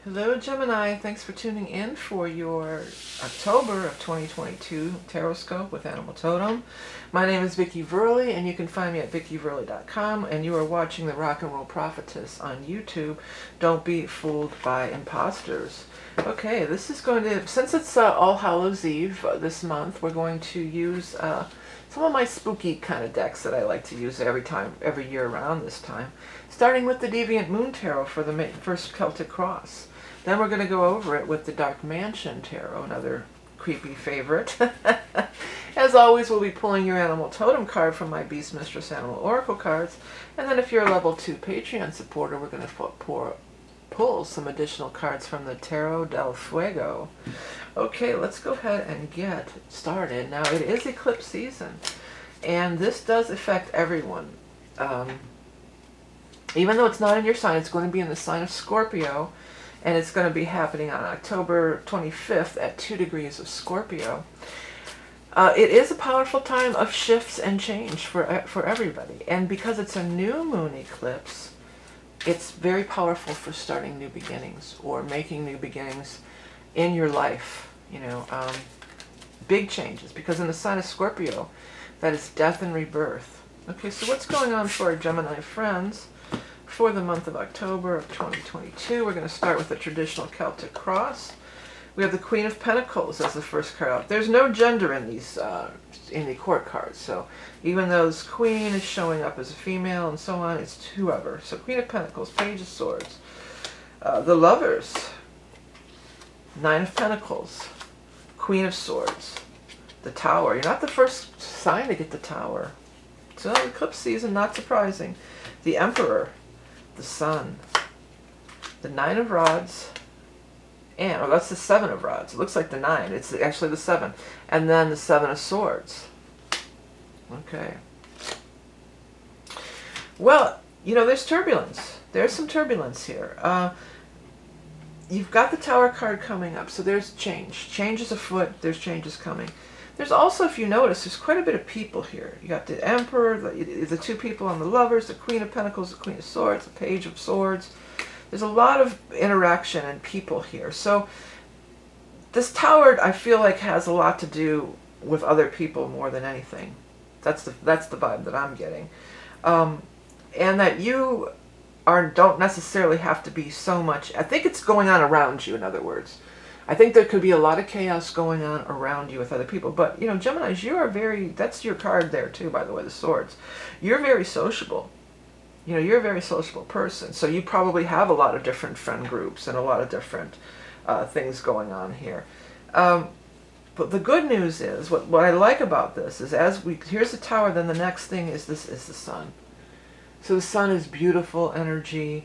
Hello Gemini, thanks for tuning in for your October of 2022 Taroscope with Animal Totem. My name is vickieverlie and you can find me at vickieverlie.com, and you are watching the Rock and Roll Prophetess on YouTube. Don't be fooled by imposters. Okay, this is going to, since it's All Hallows Eve this month, we're going to use some of my spooky kind of decks that I like to use every year around this time. Starting with the Deviant Moon Tarot for the first Celtic cross. Then we're going to go over it with the Dark Mansion Tarot, another creepy favorite. As always, we'll be pulling your Animal Totem card from my Beast Mistress Animal Oracle cards. And then if you're a level 2 Patreon supporter, we're going to pull some additional cards from the Tarot del Fuego. Okay, let's go ahead and get started. Now, it is eclipse season, and this does affect everyone. Even though it's not in your sign, it's going to be in the sign of Scorpio, and it's going to be happening on October 25th at 2 degrees of Scorpio. It is a powerful time of shifts and change for everybody. And because it's a new moon eclipse, it's very powerful for starting new beginnings or making new beginnings in your life. You know, big changes. Because in the sign of Scorpio, that is death and rebirth. Okay, so what's going on for our Gemini friends for the month of October of 2022? We're going to start with the traditional Celtic cross. We have the Queen of Pentacles as the first card out. There's no gender in these in the court cards, so even though this Queen is showing up as a female and so on, it's whoever. So Queen of Pentacles, Page of Swords, the Lovers, Nine of Pentacles, Queen of Swords, the Tower. You're not the first sign to get the Tower. So eclipse season, not surprising. The Emperor, the Sun, the Nine of Rods, and, oh, that's the Seven of Rods. It looks like the 9. It's actually the 7. And then the 7 of Swords. Okay. Well, you know, there's turbulence. There's some turbulence here. You've got the Tower card coming up, so there's change. Change is afoot. There's changes coming. There's also, if you notice, there's quite a bit of people here. You got the Emperor, the 2 people on the Lovers, the Queen of Pentacles, the Queen of Swords, the Page of Swords. There's a lot of interaction and people here. So this Tower, I feel like, has a lot to do with other people more than anything. That's the vibe that I'm getting. And that you don't necessarily have to be so much. I think it's going on around you, in other words. I think there could be a lot of chaos going on around you with other people. But, you know, Geminis, you are very, that's your card there too, by the way, the Swords. You're very sociable. You know, you're a very sociable person. So you probably have a lot of different friend groups and a lot of different things going on here. But the good news is, what I like about this is, here's the Tower, then the next thing is the Sun. So the Sun is beautiful energy.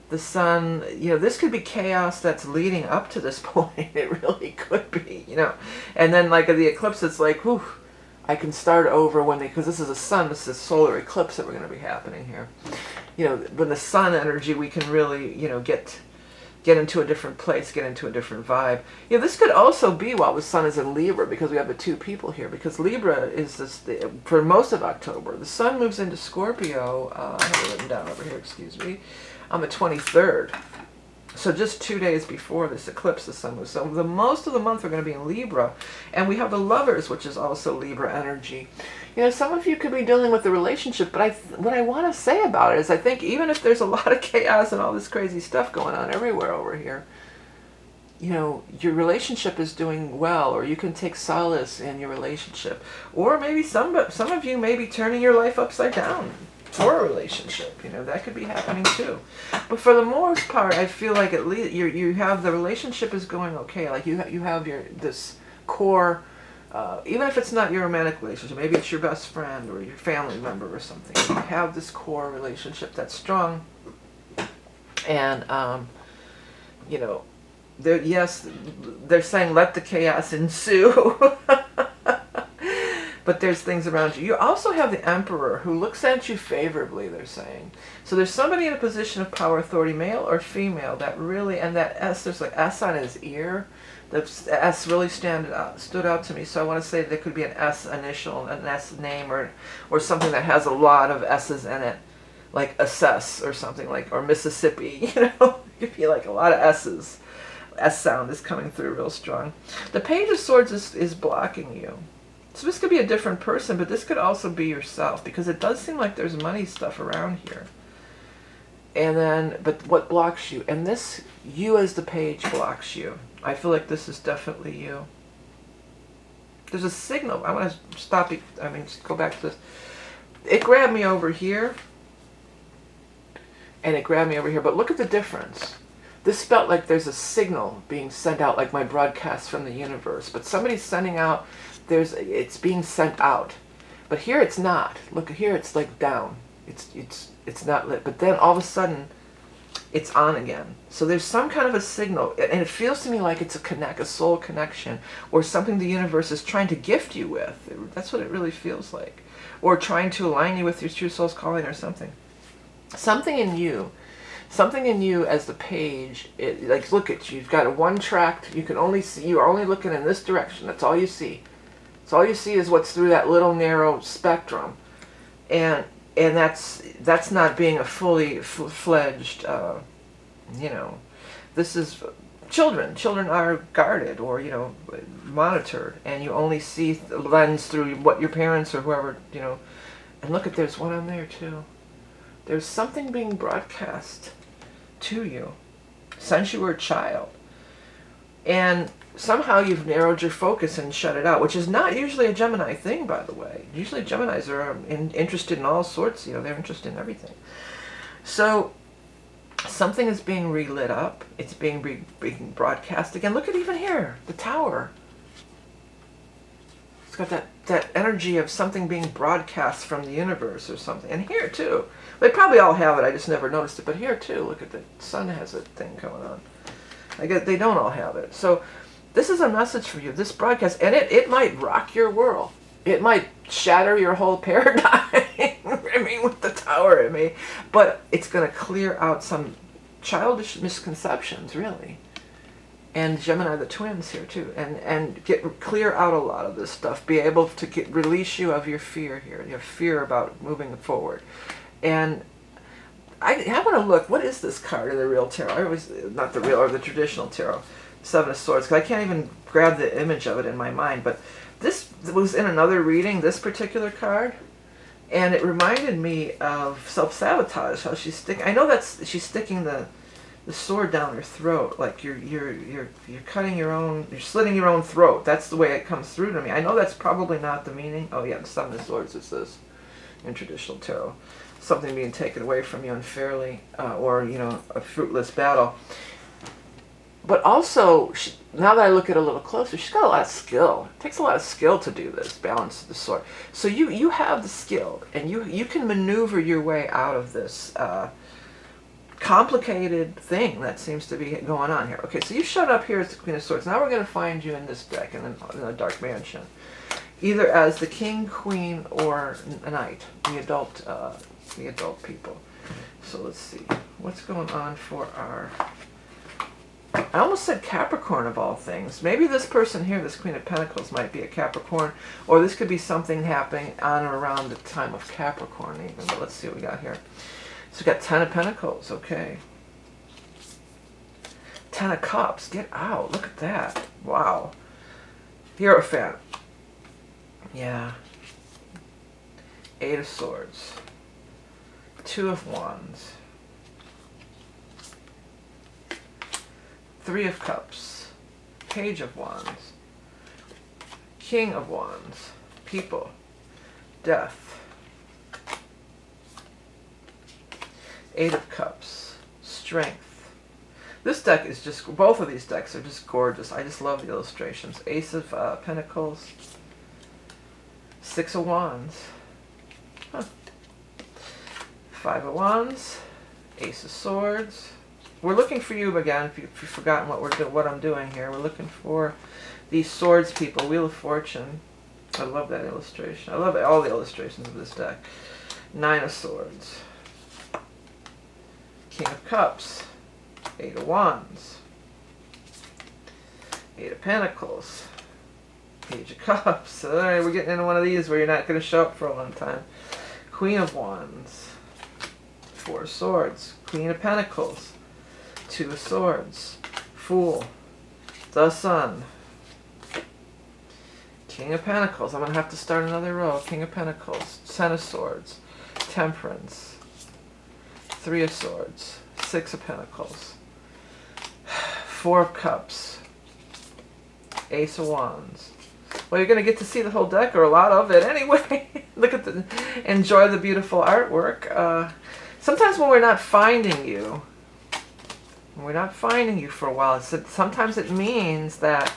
The Sun, you know, this could be chaos that's leading up to this point. It really could be, you know. And then, like, the eclipse, it's like, whew, I can start over because this is a Sun, this is a solar eclipse that we're going to be happening here. You know, when the Sun energy, we can really, you know, get into a different place, get into a different vibe. You know, this could also be while the Sun is in Libra, because we have the 2 people here, because Libra is for most of October. The Sun moves into Scorpio, I have it written down over here, excuse me, on the 23rd. So just 2 days before this eclipse, the Sun moves. So the most of the month we're going to be in Libra. And we have the Lovers, which is also Libra energy. You know, some of you could be dealing with the relationship, but what I want to say about it is, I think even if there's a lot of chaos and all this crazy stuff going on everywhere over here, you know, your relationship is doing well, or you can take solace in your relationship. Or maybe some of you may be turning your life upside down for a relationship. You know, that could be happening too. But for the most part, I feel like at least you have, the relationship is going okay. Like you have this core, even if it's not your romantic relationship, maybe it's your best friend or your family member or something. You have this core relationship that's strong. And, you know, they're saying let the chaos ensue. But there's things around you. You also have the Emperor, who looks at you favorably, they're saying. So there's somebody in a position of power, authority, male or female, that really, and that S, there's like S on his ear. The S really stood out to me. So I want to say there could be an S initial, an S name, or something that has a lot of S's in it. like assess or something, like, or Mississippi, you know, it could be like a lot of S's. S sound is coming through real strong. The Page of Swords is blocking you. So this could be a different person, but this could also be yourself, because it does seem like there's money stuff around here. And then, but what blocks you? And this, you as the Page blocks you. I feel like this is definitely you. There's a signal. I want to stop it. I mean, just go back to this. It grabbed me over here. And it grabbed me over here. But look at the difference. This felt like there's a signal being sent out, like my broadcast from the universe. But somebody's sending out, it's being sent out. But here it's not. Look, here it's like down. It's not lit. But then all of a sudden, it's on again. So there's some kind of a signal. And it feels to me like it's a soul connection. Or something the universe is trying to gift you with. That's what it really feels like. Or trying to align you with your true soul's calling or something. Something in you as the Page, like, look at you, you've got a one track, you can only see, you're only looking in this direction, that's all you see. So all you see is what's through that little narrow spectrum. And that's not being a fully fledged, you know, this is, children are guarded or, you know, monitored, and you only see the lens through what your parents or whoever, you know, and look at, there's one on there too. There's something being broadcast to you since you were a child. And somehow you've narrowed your focus and shut it out, which is not usually a Gemini thing, by the way. Usually Geminis are interested in all sorts, you know, they're interested in everything. So something is being relit up. It's being broadcast again. Look at even here, the Tower. It's got that energy of something being broadcast from the universe or something. And here too. They probably all have it, I just never noticed it. But here too, look at the sun has a thing going on. I guess they don't all have it. So this is a message for you, this broadcast. And it might rock your world. It might shatter your whole paradigm. I mean, with the Tower, it may. But it's going to clear out some childish misconceptions, really. And Gemini, the twins here too, and clear out a lot of this stuff. Be able to release you of your fear here, your fear about moving forward. And I want to look. What is this card in the real tarot? I always, not the real or the traditional tarot, Seven of Swords, because I can't even grab the image of it in my mind. But this was in another reading. This particular card, and it reminded me of self-sabotage. How she's sticking. I know she's sticking the sword down her throat, like you're cutting your own, you're slitting your own throat. That's the way it comes through to me. I know that's probably not the meaning. Oh yeah, the Seven of Swords is this in traditional tarot. Something being taken away from you unfairly, or, you know, a fruitless battle. But also, now that I look at it a little closer, she's got a lot of skill. It takes a lot of skill to do this, balance the sword. So you have the skill, and you can maneuver your way out of this complicated thing that seems to be going on here. Okay, so you showed up here as the Queen of Swords. Now we're going to find you in this deck, in the Dark Mansion. Either as the King, Queen, or a Knight, the adult people. So let's see. What's going on for our... I almost said Capricorn of all things. Maybe this person here, this Queen of Pentacles, might be a Capricorn, or this could be something happening on or around the time of Capricorn even. But let's see what we got here. So we got Ten of Pentacles, okay. Ten of Cups, get out. Look at that. Wow. Hierophant. Yeah. Eight of Swords. Two of Wands. Three of Cups. Page of Wands. King of Wands. People. Death. Eight of Cups. Strength. This deck is just, both of these decks are just gorgeous. I just love the illustrations. Ace of Pentacles. Six of Wands. Huh. Five of Wands. Ace of Swords. We're looking for you again, if you've forgotten what I'm doing here. We're looking for these swords people. Wheel of Fortune. I love that illustration. I love all the illustrations of this deck. Nine of Swords. King of Cups. Eight of Wands. Eight of Pentacles. Page of Cups. Alright, we're getting into one of these where you're not going to show up for a long time. Queen of Wands. Four of Swords, Queen of Pentacles, Two of Swords, Fool, the Sun, King of Pentacles. I'm going to have to start another row. King of Pentacles, Ten of Swords, Temperance, Three of Swords, Six of Pentacles, Four of Cups, Ace of Wands. Well, you're going to get to see the whole deck, or a lot of it anyway. Look at enjoy the beautiful artwork. Sometimes when we're not finding you, for a while, sometimes it means that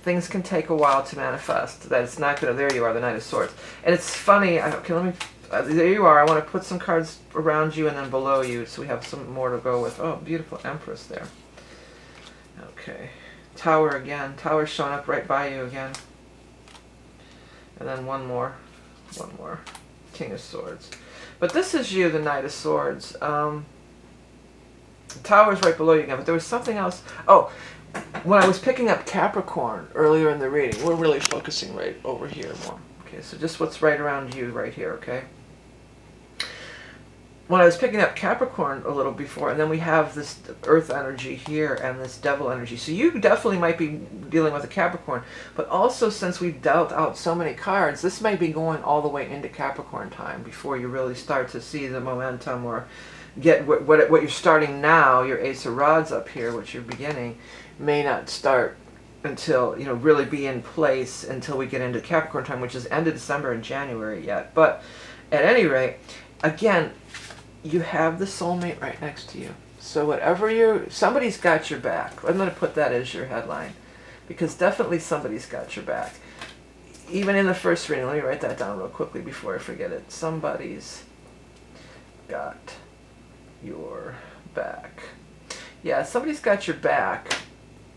things can take a while to manifest. That it's not going to, there you are, the Knight of Swords. And it's funny, okay, let me, there you are. I want to put some cards around you and then below you so we have some more to go with. Oh, beautiful Empress there. Okay. Tower again. Tower's showing up right by you again. And then one more. King of Swords. But this is you, the Knight of Swords. Tower's right below you again, but there was something else. Oh, when I was picking up Capricorn earlier in the reading, we're really focusing right over here more. Okay, so just what's right around you right here, okay? When I was picking up Capricorn a little before, and then we have this Earth energy here and this Devil energy. So you definitely might be dealing with a Capricorn, but also since we've dealt out so many cards, this may be going all the way into Capricorn time before you really start to see the momentum or get what you're starting now. Your Ace of Rods up here, which you're beginning, may not start until, you know, really be in place until we get into Capricorn time, which is end of December and January yet. But at any rate, again, you have the soulmate right next to you. So whatever somebody's got your back. I'm going to put that as your headline, because definitely somebody's got your back. Even in the first reading, let me write that down real quickly before I forget it. Somebody's got your back. Yeah, somebody's got your back.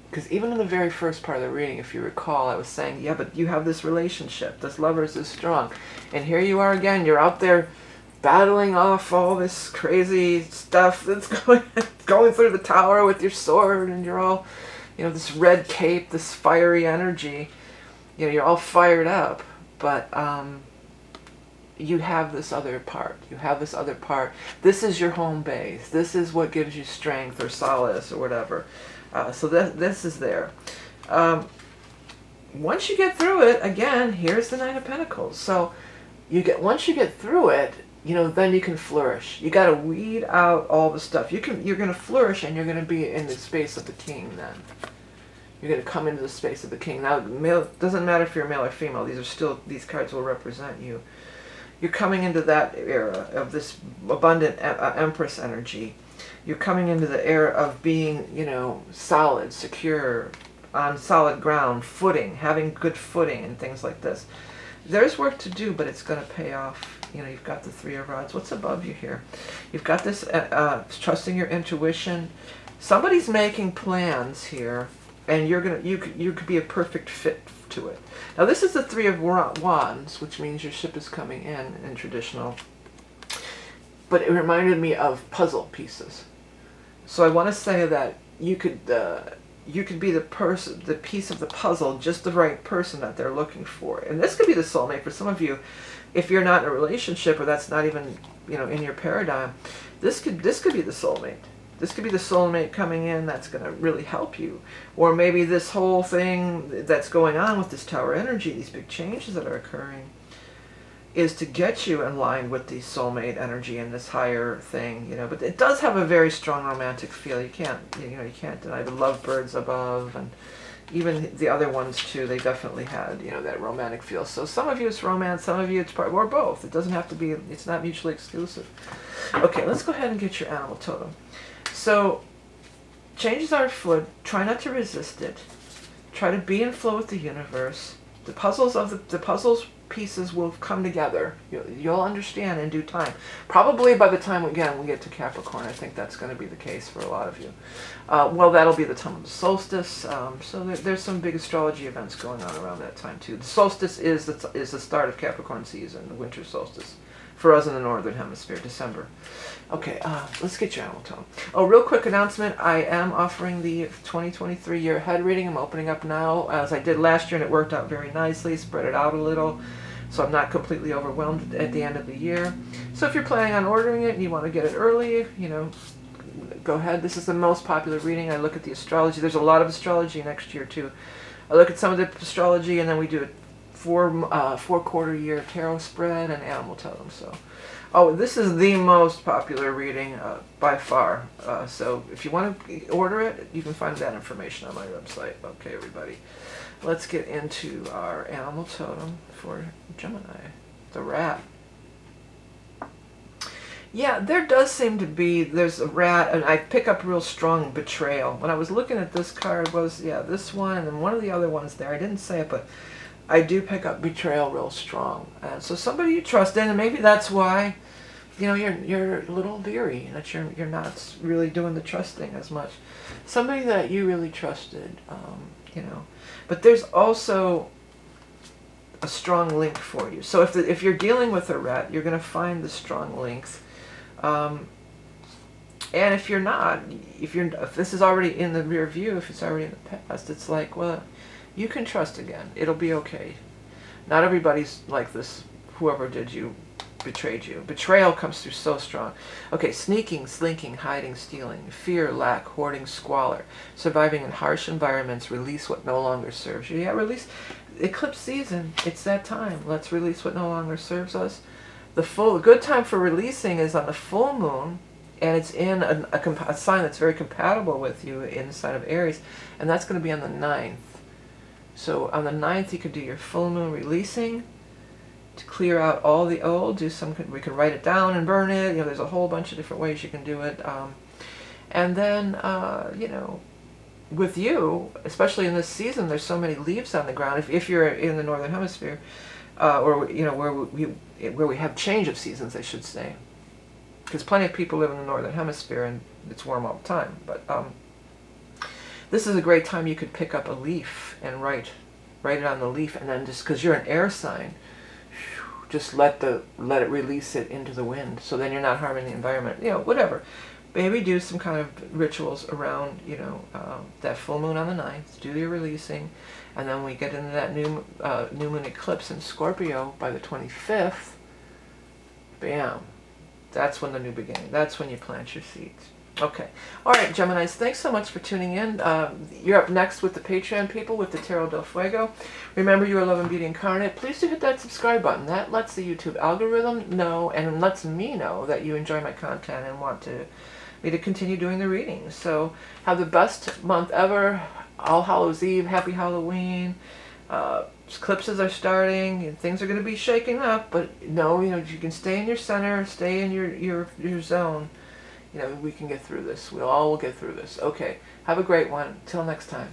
Because even in the very first part of the reading, if you recall, I was saying, yeah, but you have this relationship. This lovers is strong. And here you are again. You're out there battling off all this crazy stuff that's going through the tower with your sword, and you're all, you know, this red cape, this fiery energy. You know, you're all fired up, but you have this other part. You have this other part. This is your home base. This is what gives you strength or solace or whatever. So this is there. Once you get through it, again, here's the Nine of Pentacles. So once you get through it, you know, then you can flourish. You got to weed out all the stuff. You're going to flourish, and you're going to be in the space of the king then. You're going to come into the space of the king. Now, male, doesn't matter if you're male or female. These cards will represent you. You're coming into that era of this abundant Empress energy. You're coming into the era of being, you know, solid, secure, on solid ground, footing, having good footing and things like this. There's work to do, but it's going to pay off. You know, you've got the Three of Rods. What's above you here? You've got this trusting your intuition. Somebody's making plans here, and you could be a perfect fit to it. Now, this is the Three of Wands, which means your ship is coming in traditional. But it reminded me of puzzle pieces. So I want to say that you could be the piece of the puzzle, just the right person that they're looking for. And this could be the soulmate for some of you. If you're not in a relationship, or that's not even, you know, in your paradigm, this could be the soulmate. This could be the soulmate coming in that's going to really help you. Or maybe this whole thing that's going on with this tower energy, these big changes that are occurring, is to get you in line with the soulmate energy and this higher thing, you know. But it does have a very strong romantic feel. You can't deny the lovebirds above, and even the other ones too. They definitely had, you know, that romantic feel. So some of you it's romance, some of you it's part, or both. It doesn't have to be. It's not mutually exclusive. Okay, let's go ahead and get your animal totem. So changes are afoot. Try not to resist it. Try to be in flow with the universe. The puzzles pieces will come together. You'll understand in due time. Probably by the time, again, we get to Capricorn, I think that's going to be the case for a lot of you. Well, that'll be the time of the solstice. So there's some big astrology events going on around that time too. The solstice is the start of Capricorn season, the winter solstice, for us in the northern hemisphere, December. Okay, let's get your animal tone. Oh, real quick announcement. I am offering the 2023 year ahead reading. I'm opening up now, as I did last year, and it worked out very nicely. Spread it out a little. so I'm not completely overwhelmed at the end of the year. So if you're planning on ordering it and you want to get it early, you know, go ahead. This is the most popular reading. I look at the astrology. There's a lot of astrology next year too. I look at some of the astrology, and then we do a four quarter year tarot spread and animal totem. So, oh, this is the most popular reading by far. So if you want to order it, you can find that information on my website. Okay, everybody, let's get into our animal totem for Gemini, the rat. Yeah, there does seem to be, there's a rat, and I pick up real strong betrayal. When I was looking at this card was, yeah, this one, and then one of the other ones there. I didn't say it, but I do pick up betrayal real strong. And so somebody you trust in, and maybe that's why, you know, you're a little leery, that you're not really doing the trusting as much. Somebody that you really trusted, you know. But there's also a strong link for you. So if you're dealing with a rat, you're going to find the strong links. And if you're not, if this is already in the rear view, if it's already in the past, it's like, well, you can trust again. It'll be okay. Not everybody's like this. Whoever did you betrayed you. Betrayal comes through so strong. Okay, sneaking, slinking, hiding, stealing, fear, lack, hoarding, squalor, surviving in harsh environments, release what no longer serves you. Yeah, release. Eclipse season, it's that time. Let's release what no longer serves us. The good time for releasing is on the full moon, and it's in a sign that's very compatible with you in the sign of Aries, and that's going to be on the 9th. So on the 9th, you could do your full moon releasing to clear out all the old. We can write it down and burn it. You know, there's a whole bunch of different ways you can do it. And then, you know, with you, especially in this season, there's so many leaves on the ground. If you're in the northern hemisphere, or you know where we have change of seasons, I should say, because plenty of people live in the northern hemisphere and it's warm all the time. But this is a great time you could pick up a leaf and write it on the leaf, and then just because you're an air sign, just let it release it into the wind. So then you're not harming the environment. You know, whatever. Maybe do some kind of rituals around, you know, that full moon on the 9th. Do your releasing, and then we get into that new moon eclipse in Scorpio by the 25th. Bam. That's when the new beginning. That's when you plant your seeds. Okay. All right, Geminis, thanks so much for tuning in. You're up next with the Patreon people with the Tarot del Fuego. Remember, you are Love and Beauty Incarnate. Please do hit that subscribe button. That lets the YouTube algorithm know and lets me know that you enjoy my content and want me to continue doing the readings. So have the best month ever. All Hallows Eve. Happy Halloween. Eclipses are starting and things are going to be shaking up, but no, you know, you can stay in your center, stay in your zone. You know, we can get through this. We all will get through this. Okay. Have a great one. Till next time.